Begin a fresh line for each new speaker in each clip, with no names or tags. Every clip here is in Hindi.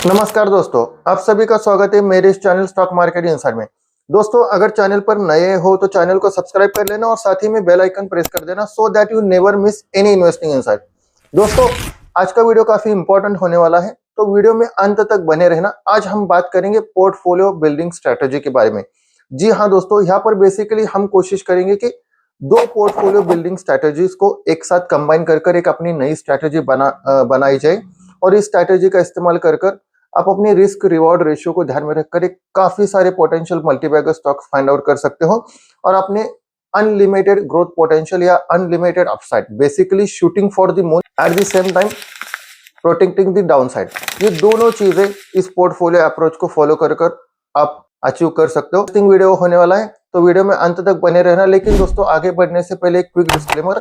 नमस्कार दोस्तों, आप सभी का स्वागत है मेरे इस चैनल स्टॉक मार्केट इनसाइड में। दोस्तों, अगर चैनल पर नए हो तो चैनल को सब्सक्राइब कर लेना और साथ ही में बेल आइकन प्रेस कर देना so that you never miss any investing inside. दोस्तों, आज का वीडियो काफी इंपॉर्टेंट होने वाला है, तो वीडियो में अंत तक बने रहना। आज हम बात करेंगे पोर्टफोलियो बिल्डिंग स्ट्रेटेजी के बारे में। जी हाँ दोस्तों, यहाँ पर बेसिकली हम कोशिश करेंगे कि दो पोर्टफोलियो बिल्डिंग स्ट्रेटेजीज को एक साथ कंबाइन कर एक अपनी नई स्ट्रेटेजी बनाई जाए और इस स्ट्रेटेजी का इस्तेमाल कर आप अपनी रिस्क रिवॉर्ड रेशियो को ध्यान में रखकर एक काफी सारे potential multibagger stocks find out कर सकते हो और अपने अनलिमिटेड ग्रोथ पोटेंशियल या unlimited upside, basically shooting for the moon eight the same time protecting the downside, ये दोनों चीजें इस पोर्टफोलियो अप्रोच को फॉलो कर आप अचीव कर सकते हो। इंटरेस्टिंग वीडियो होने वाला है, तो वीडियो में अंत तक बने रहना। लेकिन दोस्तों, आगे बढ़ने से पहले एक क्विक डिस्क्लेमर,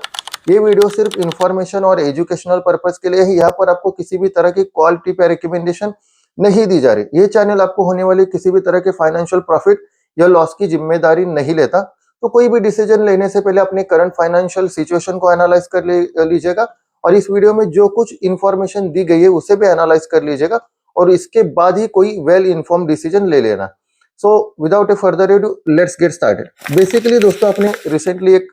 ये वीडियो सिर्फ इन्फॉर्मेशन और एजुकेशनल पर्पस के लिए है। यहाँ पर आपको किसी भी तरह की कॉल टिप या रिकमेंडेशन नहीं दी जा रही। ये चैनल आपको होने वाली किसी भी तरह के फाइनेंशियल प्रॉफिट या लॉस की जिम्मेदारी नहीं लेता। तो कोई भी डिसीजन लेने से पहले अपने करंट फाइनेंशियल सिचुएशन को एनालाइज कर लीजिएगा और इस वीडियो में जो कुछ इंफॉर्मेशन दी गई है उसे भी एनालाइज कर लीजिएगा और इसके बाद ही कोई वेल इन्फॉर्म डिसीजन ले लेना। So without A further edu, let's get started. Basically दोस्तों, आपने रिसेंटली एक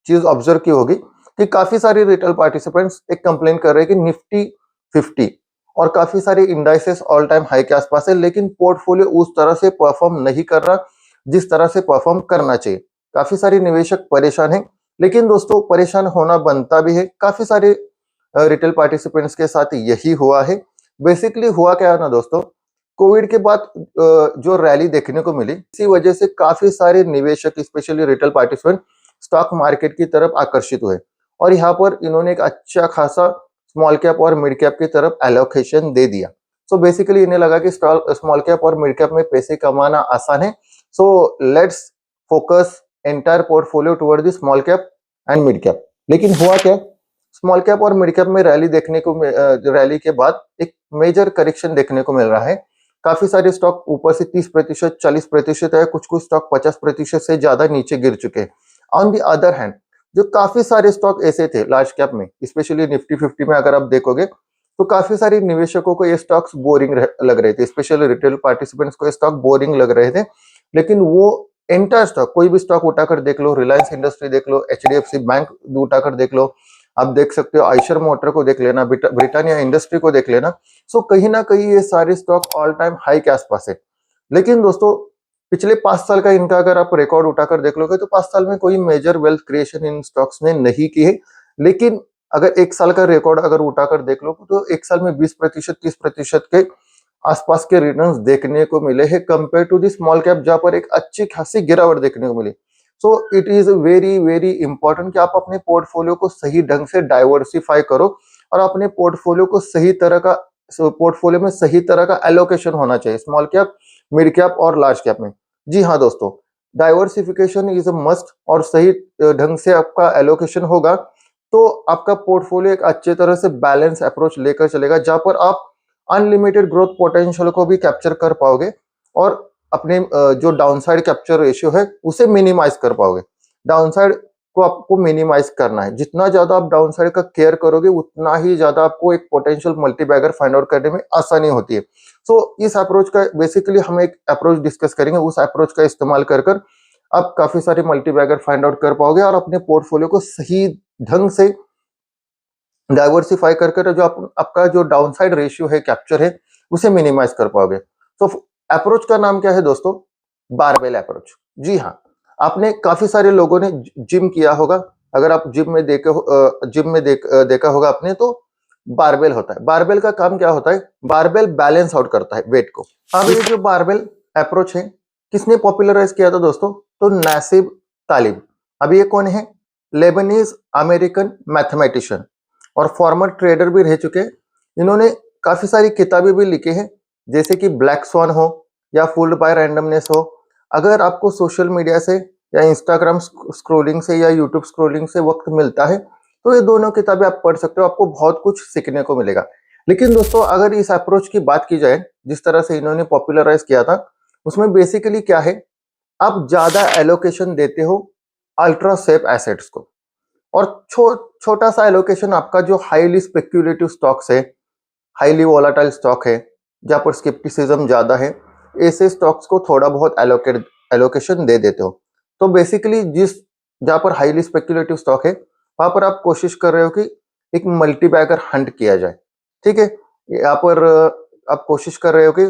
चीज ऑब्जर्व की होगी कि काफी सारे रिटेल पार्टिसिपेंट्स एक कंप्लेन कर रहे हैं कि निफ्टी 50 और काफी सारे इंडाइसेस ऑल टाइम हाई के आसपास है, लेकिन पोर्टफोलियो उस तरह से परफॉर्म नहीं कर रहा जिस तरह से परफॉर्म करना चाहिए। काफी सारे निवेशक परेशान हैं, लेकिन दोस्तों परेशान होना बनता भी है। काफी सारे रिटेल पार्टिसिपेंट्स के साथ यही हुआ है। बेसिकली हुआ क्या है ना दोस्तों, कोविड के बाद जो रैली देखने को मिली, इसी वजह से काफी सारे निवेशक specially retail participant stock market की तरफ आकर्षित हुए और यहाँ पर इन्होंने एक अच्छा खासा स्मॉल कैप और मिड कैप की तरफ एलोकेशन दे दिया। सो बेसिकली इन्हें लगा कि स्मॉल कैप और मिड कैप में पैसे कमाना आसान है, so let's focus entire portfolio toward the small cap and mid cap. लेकिन हुआ क्या, स्मॉल कैप और मिड कैप में रैली के बाद एक मेजर करेक्शन देखने को मिल रहा है। काफी सारे स्टॉक ऊपर से 30%, 40% है, कुछ कुछ स्टॉक 50% से ज्यादा नीचे गिर चुके हैं। ऑन द अदर हैंड, जो काफी सारे स्टॉक ऐसे थे लार्ज कैप में, स्पेशली निफ्टी 50 में अगर आप देखोगे तो काफी सारे निवेशकों को ये स्टॉक्स बोरिंग लग रहे थे, स्पेशली रिटेल पार्टिसिपेंट्स को ये स्टॉक बोरिंग लग रहे थे। लेकिन वो एंटायर स्टॉक, कोई भी स्टॉक उठाकर देख लो, रिलायंस इंडस्ट्री देख लो, एचडीएफसी बैंक उठाकर देख लो, आप देख सकते हो आयशर मोटर को देख लेना, ब्रिटानिया इंडस्ट्री को देख लेना। सो कहीं ना कहीं ये सारे स्टॉक ऑल टाइम हाई के आसपास है। लेकिन दोस्तों, पिछले 5 साल का इनका अगर आप रिकॉर्ड उठाकर देख लोगे तो 5 साल में कोई major wealth creation in stocks ने नहीं की है। लेकिन अगर 1 साल का रिकॉर्ड अगर उठाकर देख लो तो 1 साल में 20%, 30% के आसपास के रिटर्न्स देखने को मिले हैं compare to the small cap, जहां पर एक अच्छी खासी गिरावट देखने को मिली। So it is very very important कि आप अपने पोर्टफोलियो को सही ढंग से डाइवर्सिफाई करो और अपने पोर्टफोलियो को पोर्टफोलियो में सही तरह का एलोकेशन होना चाहिए, स्मॉल कैप, मिड कैप और लार्ज कैप में। जी हाँ दोस्तों, डाइवर्सिफिकेशन इज अ मस्ट और सही ढंग से आपका एलोकेशन होगा तो आपका पोर्टफोलियो एक अच्छे तरह से बैलेंस अप्रोच लेकर चलेगा, जहां पर आप अनलिमिटेड ग्रोथ पोटेंशियल को भी कैप्चर कर पाओगे और अपने जो डाउनसाइड कैप्चर रेशियो है उसे मिनिमाइज कर पाओगे। डाउनसाइड को आपको मिनिमाइज करना है, जितना ज्यादा आप डाउनसाइड का केयर करोगे उतना ही ज्यादा आपको एक पोटेंशियल मल्टीबैगर फाइंड आउट करने में आसानी होती है। सो इस अप्रोच का बेसिकली हम एक अप्रोच डिस्कस करेंगे, उस अप्रोच का इस्तेमाल कर आप काफी सारे मल्टीबैगर फाइंड आउट कर पाओगे और अपने पोर्टफोलियो को सही ढंग से डाइवर्सिफाई कर जो आपका जो डाउनसाइड रेशियो है, कैप्चर है, उसे मिनिमाइज कर पाओगे। तो अप्रोच का नाम क्या है दोस्तों? Barbell approach. जी हाँ, आपने काफी सारे लोगों ने जिम किया होगा। अगर आप जिम में देखा होगा आपने, तो बारबेल होता है। बारबेल का काम क्या होता है? बारबेल बैलेंस आउट करता है वेट को। अब ये जो बारबेल अप्रोच है, किसने पॉपुलराइज किया था दोस्तों? तो नासिब तालिब। अब ये कौन है? लेबनीज अमेरिकन मैथमेटिशियन और फॉर्मर ट्रेडर भी रह चुके हैं। इन्होंने काफी सारी किताबें भी लिखी हैं, जैसे कि ब्लैक स्वान हो या फूल्ड बाय रैंडमनेस हो। अगर आपको सोशल मीडिया से या इंस्टाग्राम स्क्रोलिंग से या यूट्यूब स्क्रोलिंग से वक्त मिलता है तो ये दोनों किताबें आप पढ़ सकते हो, आपको बहुत कुछ सीखने को मिलेगा। लेकिन दोस्तों, अगर इस अप्रोच की बात की जाए जिस तरह से इन्होंने पॉपुलराइज किया था, उसमें बेसिकली क्या है, आप ज्यादा एलोकेशन देते हो अल्ट्रा सेफ एसेट्स को और छोटा सा एलोकेशन आपका जो हाईली स्पेक्यूलेटिव स्टॉक्स है, हाईली वोलाटाइल स्टॉक है, जहाँ पर स्किप्टिसिज्म ज़्यादा है, ऐसे स्टॉक्स को थोड़ा बहुत एलोकेशन दे देते हो। तो बेसिकली जहाँ पर हाईली स्पेक्युलेटिव स्टॉक है, वहाँ पर आप कोशिश कर रहे हो कि एक मल्टी बैगर हंट किया जाए, ठीक है। यहाँ पर आप कोशिश कर रहे हो कि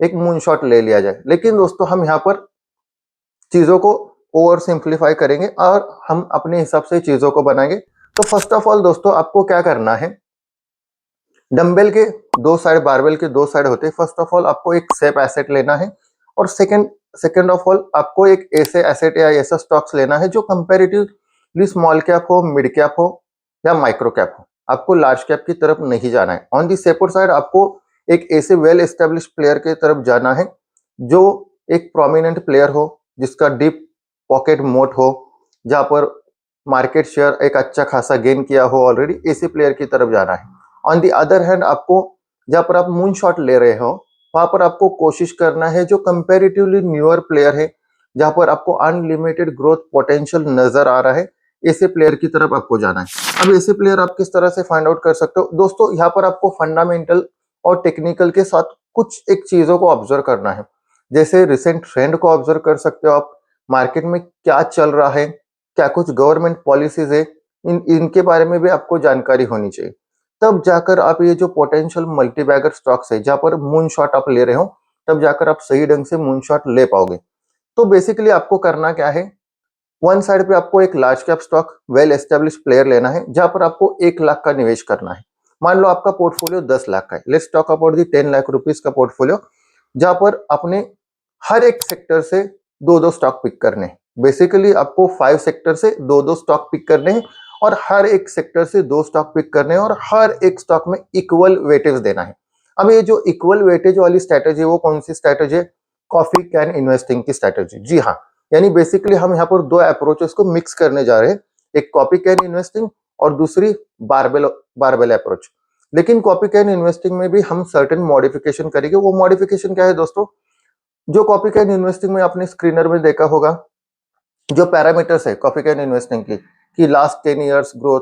एक मून शॉट ले लिया जाए, लेकिन दोस्तों हम यहाँ पर चीज़ों को ओवर सिंप्लीफाई करेंगे और हम अपने हिसाब से चीज़ों को बनाएंगे। तो फर्स्ट ऑफ ऑल दोस्तों, आपको क्या करना है, डंबल के दो साइड, बारबेल के दो साइड होते हैं। फर्स्ट ऑफ ऑल आपको एक सेफ एसेट लेना है, और सेकंड ऑफ ऑल आपको एक ऐसे एसेट या ऐसा स्टॉक्स लेना है जो कंपैरेटिवली स्मॉल कैप हो, मिड कैप हो या माइक्रो कैप हो। आपको लार्ज कैप की तरफ नहीं जाना है। ऑन दी सेपर साइड आपको एक ऐसे वेल एस्टेब्लिश प्लेयर की तरफ जाना है जो एक प्रोमिनेंट प्लेयर हो, जिसका डीप पॉकेट मोट हो, जहां पर मार्केट शेयर एक अच्छा खासा गेन किया हो ऑलरेडी, ऐसे प्लेयर की तरफ जाना है। ऑन दी अदर हैंड आपको जहां पर आप मून शॉट ले रहे हो, वहां पर आपको कोशिश करना है जो कंपैरेटिवली न्यूअर प्लेयर है, जहां पर आपको अनलिमिटेड ग्रोथ पोटेंशियल नजर आ रहा है, ऐसे प्लेयर की तरफ आपको जाना है। अब ऐसे प्लेयर आप किस तरह से फाइंड आउट कर सकते हो दोस्तों, यहाँ पर आपको फंडामेंटल और टेक्निकल के साथ कुछ एक चीजों को ऑब्जर्व करना है। जैसे रिसेंट ट्रेंड को ऑब्जर्व कर सकते हो आप, मार्केट में क्या चल रहा है, क्या कुछ गवर्नमेंट पॉलिसीज है, इनके बारे में भी आपको जानकारी होनी चाहिए। तब जाकर आप ये जो पोटेंशियल मल्टीबैगर स्टॉक्स है, जहां पर मून शॉट आप ले रहे हो, तब जाकर आप सही ढंग से मून शॉट ले पाओगे। तो बेसिकली आपको करना क्या है, वन साइड पे आपको एक large cap stock well establish player लेना है, जहां पर आपको 1 लाख का निवेश करना है। मान लो आपका पोर्टफोलियो 10 लाख का है, let's talk about the 10 lakh rupees का पोर्टफोलियो, जहां पर अपने हर एक सेक्टर से दो दो स्टॉक पिक करने हैं। बेसिकली आपको 5 सेक्टर से दो दो स्टॉक पिक करने हैं, और हर एक सेक्टर से दो स्टॉक पिक करने हैं, और हर एक स्टॉक में इक्वल वेटेज देना है। अब ये जो इक्वल वेटेज वाली स्ट्रैटेजी है, वो कौन सी स्ट्रैटेजी है, कॉफी कैन इन्वेस्टिंग की स्ट्रैटेजी। जी हाँ, यानी बेसिकली हम यहाँ पर दो अप्रोचेस को मिक्स करने जा रहे हैं, एक कॉपी कैन इन्वेस्टिंग और दूसरी बारबेल बारबेल अप्रोच। लेकिन कॉपी कैन इन्वेस्टिंग में भी हम सर्टेन मॉडिफिकेशन करेंगे। वो मॉडिफिकेशन क्या है दोस्तों, जो कॉपी कैन इन्वेस्टिंग में आपने स्क्रीनर में देखा होगा, जो पैरामीटर्स है कॉपी कैन इन्वेस्टिंग की, कि last 10 years growth,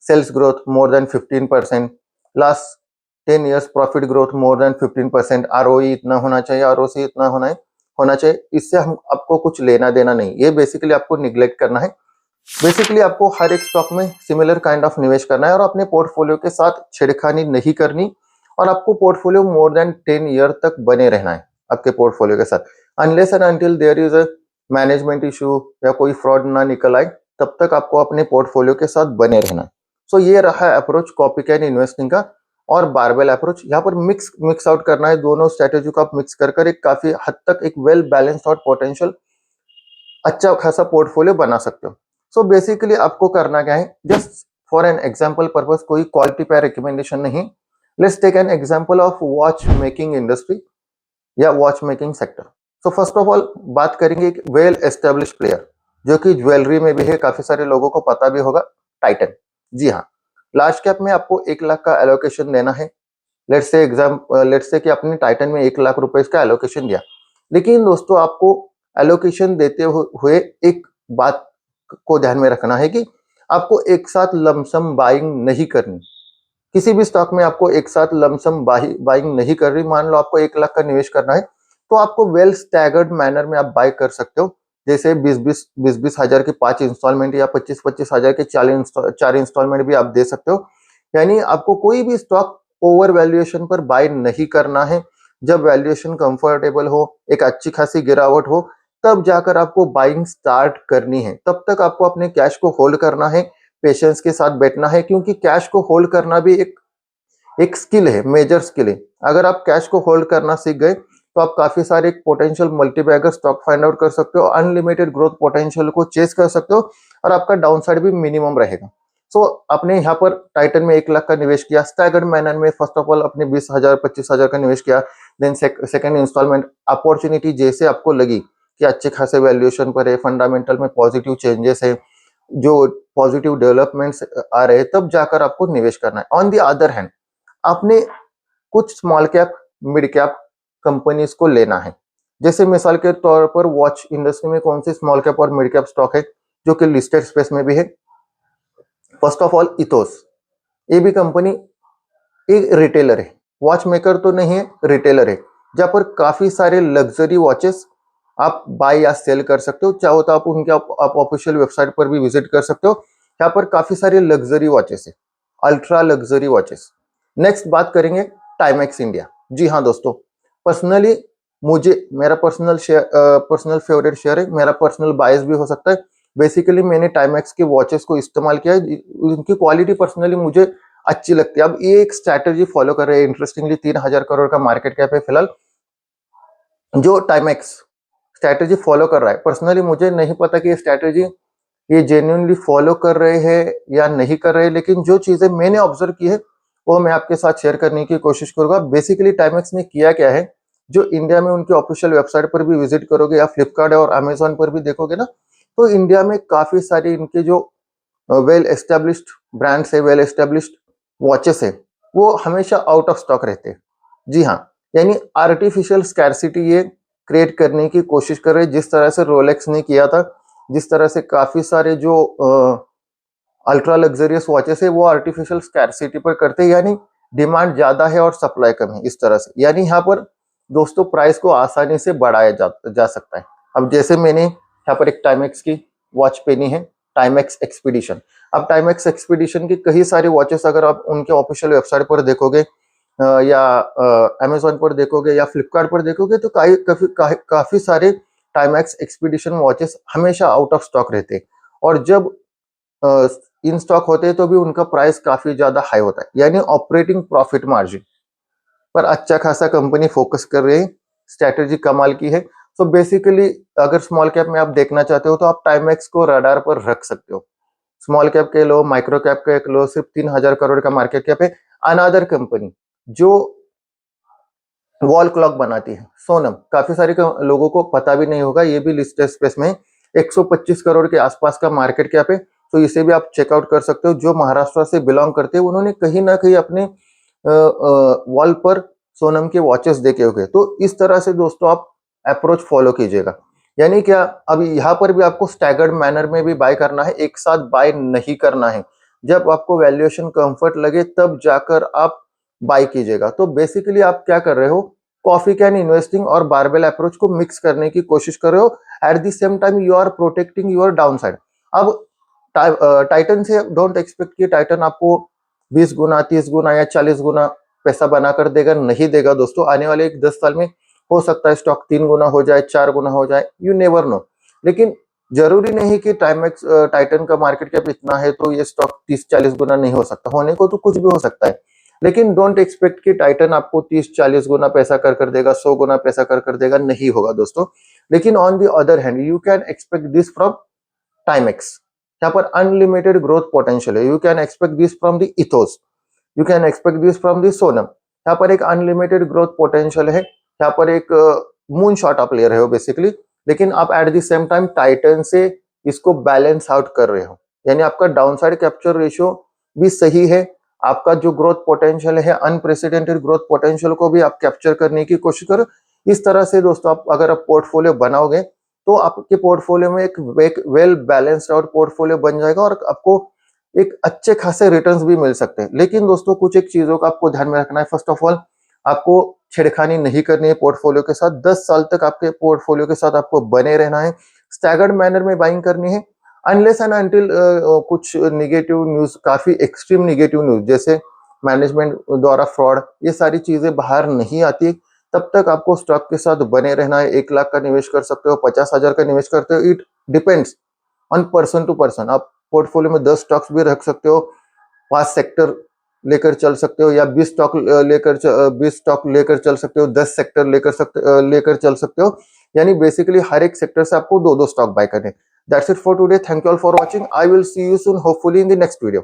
sales growth more than 15%, last 10 years profit growth more than 15%, ROE इतना होना चाहिए, आरओसी इतना होना चाहिए। इससे हम आपको कुछ लेना देना नहीं, ये बेसिकली आपको निग्लेक्ट करना है। बेसिकली आपको हर एक स्टॉक में सिमिलर काइंड ऑफ निवेश करना है, और अपने पोर्टफोलियो के साथ छेड़खानी नहीं करनी, और आपको पोर्टफोलियो मोर देन 10 ईयर तक बने रहना है आपके पोर्टफोलियो के साथ। Unless and until there is a management issue या कोई फ्रॉड ना निकल आए, तब तक आपको अपने पोर्टफोलियो के साथ बने रहना है। सो ये रहा अप्रोच कॉपी कैन इन्वेस्टिंग का। और बारबेल अप्रोच, यहाँ पर मिक्स आउट करना है, दोनों स्ट्रेटेजी को आप मिक्स कर एक काफी हद तक एक वेल बैलेंस्ड और पोटेंशियल अच्छा खासा पोर्टफोलियो बना सकते हो। सो बेसिकली आपको करना क्या है, just for an example purpose, कोई क्वालिटी पे रिकमेंडेशन नहीं, let's take an example of watch making industry या watch making sector. So first of all बात करेंगे एक वेल एस्टेब्लिश प्लेयर, जो कि ज्वेलरी में भी है, काफी सारे लोगों को पता भी होगा, टाइटन। जी हाँ, लार्ज कैप में आपको 1 लाख का एलोकेशन देना है। लेट्स से कि आपने टाइटन में 1 लाख रुपए का एलोकेशन दिया। लेकिन दोस्तों, आपको एलोकेशन देते हुए एक बात को ध्यान में रखना है कि आपको एक साथ लमसम बाइंग नहीं करनी। किसी भी स्टॉक में आपको एक साथ लमसम बाइंग नहीं कर रही। मान लो आपको 1 लाख का निवेश करना है, तो आपको वेल स्टैगर्ड मैनर में आप बाय कर सकते हो। जैसे 20-20 हजार के 5 इंस्टॉलमेंट, या 25-25 हजार के 4 इंस्टॉलमेंट भी आप दे सकते हो। यानी आपको कोई भी स्टॉक ओवर वैल्यूएशन पर बाय नहीं करना है। जब वैल्यूएशन कंफर्टेबल हो, एक अच्छी खासी गिरावट हो, तब जाकर आपको बाइंग स्टार्ट करनी है। तब तक आपको अपने कैश को होल्ड करना है, पेशेंस के साथ बैठना है, क्योंकि कैश को होल्ड करना भी एक स्किल है, मेजर स्किल है। अगर आप कैश को होल्ड करना सीख गए, तो आप काफी सारे potential multibagger stock find out कर सकते हो, अनलिमिटेड ग्रोथ पोटेंशियल को चेस कर सकते हो, और आपका डाउनसाइड भी मिनिमम रहेगा। सो आपने यहाँ पर टाइटन में 1 लाख का निवेश किया, स्टैगर्ड मैनर में। फर्स्ट ऑफ ऑल अपने 20 हजार 25 हजार का निवेश किया, देन सेकंड इंस्टॉलमेंट अपॉर्चुनिटी जैसे आपको लगी कि अच्छे खासे वैल्यूएशन पर है, फंडामेंटल में पॉजिटिव चेंजेस है, जो पॉजिटिव डेवलपमेंट्स आ रहे हैं, तब जाकर आपको निवेश करना है। ऑन द अदर हैंड, आपने कुछ small cap, mid cap companies को लेना है। जैसे मिसाल के तौर पर वॉच इंडस्ट्री में कौन सी स्मॉल कैप और मिड कैप स्टॉक है जो कि लिस्टेड स्पेस में भी है। फर्स्ट ऑफ ऑल इथोस, ये भी कंपनी एक रिटेलर है, वॉच मेकर तो नहीं है, रिटेलर है, जहाँ पर काफी सारे लग्जरी वॉचेस आप बाय या सेल कर सकते हो। चाहो तो आप उनके आप ऑफिशियल वेबसाइट पर भी विजिट कर सकते हो। यहाँ पर काफी सारे लग्जरी वॉचेस है, अल्ट्रा लग्जरी वॉचेस। नेक्स्ट बात करेंगे टाइमेक्स इंडिया। जी हाँ दोस्तों, पर्सनली मुझे मेरा पर्सनल फेवरेट शेयर है, मेरा पर्सनल बायस भी हो सकता है। बेसिकली मैंने टाइमेक्स के वॉचेस को इस्तेमाल किया है, उनकी क्वालिटी पर्सनली मुझे अच्छी लगती है। अब ये एक स्ट्रैटेजी फॉलो कर रहे हैं, इंटरेस्टिंगली 3,000 करोड़ का मार्केट कैप है फिलहाल जो टाइमेक्स स्ट्रैटेजी फॉलो कर रहा है। पर्सनली मुझे नहीं पता कि ये स्ट्रैटेजी ये जेन्युइनली फॉलो कर रहे हैं या नहीं कर रहे हैं, लेकिन जो चीजें मैंने ऑब्जर्व की है वो मैं आपके साथ शेयर करने की कोशिश करूंगा। बेसिकली टाइमेक्स ने किया क्या है, जो इंडिया में उनकी ऑफिशियल वेबसाइट पर भी विजिट करोगे या फ्लिपकार्ट और अमेजोन पर भी देखोगे ना, तो इंडिया में काफी सारे इनके जो वेल एस्टेब्लिश्ड ब्रांड्स है, वेल एस्टेब्लिश्ड वॉचेस है, वो हमेशा आउट ऑफ स्टॉक रहते हैं। जी हाँ, यानी आर्टिफिशियल स्कैरसिटी ये क्रिएट करने की कोशिश कर रहे हैं, जिस तरह से रोलेक्स ने किया था, जिस तरह से काफी सारे जो अल्ट्रा लग्जरियस वॉचेस है वो आर्टिफिशियल स्कैरसिटी पर करते हैं, यानी डिमांड ज्यादा है और सप्लाई कम है इस तरह से। यानी यहाँ पर दोस्तों प्राइस को आसानी से बढ़ाया जा सकता है। अब जैसे मैंने यहाँ पर एक टाइमेक्स की वॉच पहनी है, टाइमेक्स एक्सपीडिशन। अब टाइमेक्स एक्सपीडिशन की कई सारी वॉचेस अगर आप उनके ऑफिशियल वेबसाइट पर देखोगे या अमेजोन पर देखोगे या फ्लिपकार्ट पर देखोगे, तो काफी सारे टाइमेक्स एक्सपीडिशन वॉचेस हमेशा आउट ऑफ स्टॉक रहते हैं। और जब इन स्टॉक होते हैं तो भी उनका प्राइस काफी ज्यादा हाई होता है, यानी ऑपरेटिंग प्रॉफिट मार्जिन पर अच्छा खासा कंपनी फोकस कर रही है। स्ट्रैटेजी कमाल की है। सो बेसिकली अगर स्मॉल कैप में आप देखना चाहते हो तो आप टाइमेक्स को रडार पर रख सकते हो। स्मॉल कैप के लो, माइक्रो कैप के लो, सिर्फ 3,000 करोड़ का मार्केट कैप है। अनदर कंपनी जो वॉल क्लॉक बनाती है, सोनम, काफी सारे लोगों को पता भी नहीं होगा, ये भी लिस्टेड स्पेस में 125 करोड़ के आसपास का मार्केट कैप है। तो इसे भी आप चेकआउट कर सकते हो। जो महाराष्ट्र से बिलोंग करते हैं उन्होंने कहीं ना कहीं अपने वॉल पर सोनम के वॉचेस देखे होंगे। तो इस तरह से दोस्तों आप अप्रोच फॉलो कीजिएगा। यानी क्या, अब यहाँ पर भी आपको स्टैगर्ड मैनर में भी बाय करना है, एक साथ बाय नहीं करना है। जब आपको वैल्यूएशन कंफर्ट लगे तब जाकर आप बाय कीजिएगा। तो बेसिकली आप क्या कर रहे हो, कॉफी कैन इन्वेस्टिंग और बारबेल अप्रोच को मिक्स करने की कोशिश कर रहे हो। At the same time you are protecting your downside. अब टाइटन से डोंट एक्सपेक्ट कि टाइटन आपको 20 गुना, 30 गुना या 40 गुना पैसा बनाकर देगा, नहीं देगा दोस्तों। आने वाले 10 साल में हो सकता है स्टॉक 3 गुना हो जाए, 4 गुना हो जाए, यू नेवर नो। लेकिन जरूरी नहीं कि टाइटन का मार्केट कैप इतना है तो ये स्टॉक 30-40 गुना नहीं हो सकता, होने को तो कुछ भी हो सकता है। लेकिन डोंट एक्सपेक्ट कि टाइटन आपको 30-40 गुना पैसा कर देगा, 100 गुना पैसा कर देगा, नहीं होगा दोस्तों। लेकिन on the other hand you can expect this from Timex. यहाँ पर अनलिमिटेड ग्रोथ पोटेंशियल है। You can expect this from the ethos, you can expect this from the Sonam. यहाँ पर एक अनलिमिटेड ग्रोथ पोटेंशियल है। यहाँ पर एक मून शॉट आप ले रहे हो बेसिकली, लेकिन आप eight the same time Titan से इसको बैलेंस आउट कर रहे हो, यानी आपका डाउनसाइड कैप्चर रेशियो भी सही है। आपका जो ग्रोथ पोटेंशियल है, अनप्रेसिडेंटेड ग्रोथ पोटेंशियल को भी आप कैप्चर करने की कोशिश करो। इस तरह से दोस्तों आप अगर आप पोर्टफोलियो बनाओगे तो आपके पोर्टफोलियो में एक वेल बैलेंस्ड आउट पोर्टफोलियो बन जाएगा और आपको एक अच्छे खासे रिटर्न्स भी मिल सकते हैं। लेकिन दोस्तों कुछ एक चीजों का आपको ध्यान में रखना है। फर्स्ट ऑफ ऑल, आपको छेड़खानी नहीं करनी है पोर्टफोलियो के साथ। 10 साल तक आपके पोर्टफोलियो के साथ आपको बने रहना है। स्टैगर्ड मैनर में बाइंग करनी है, अनलेस एंड अनटिल कुछ निगेटिव न्यूज, काफी एक्सट्रीम निगेटिव न्यूज जैसे मैनेजमेंट द्वारा फ्रॉड, ये सारी चीजें बाहर नहीं आती, तब तक आपको स्टॉक के साथ बने रहना है। 1 लाख का निवेश कर सकते हो, 50,000 का निवेश करते हो, it depends on person to person. आप पोर्टफोलियो में 10 स्टॉक्स भी रख सकते हो, 5 सेक्टर लेकर चल सकते हो, या 20 स्टॉक लेकर चल सकते हो, 10 सेक्टर लेकर चल सकते हो। यानी बेसिकली हर एक सेक्टर से आपको 2-2 स्टॉक बाय करने। That's it for today. Thank you all for watching. I will see you soon, hopefully in the next video.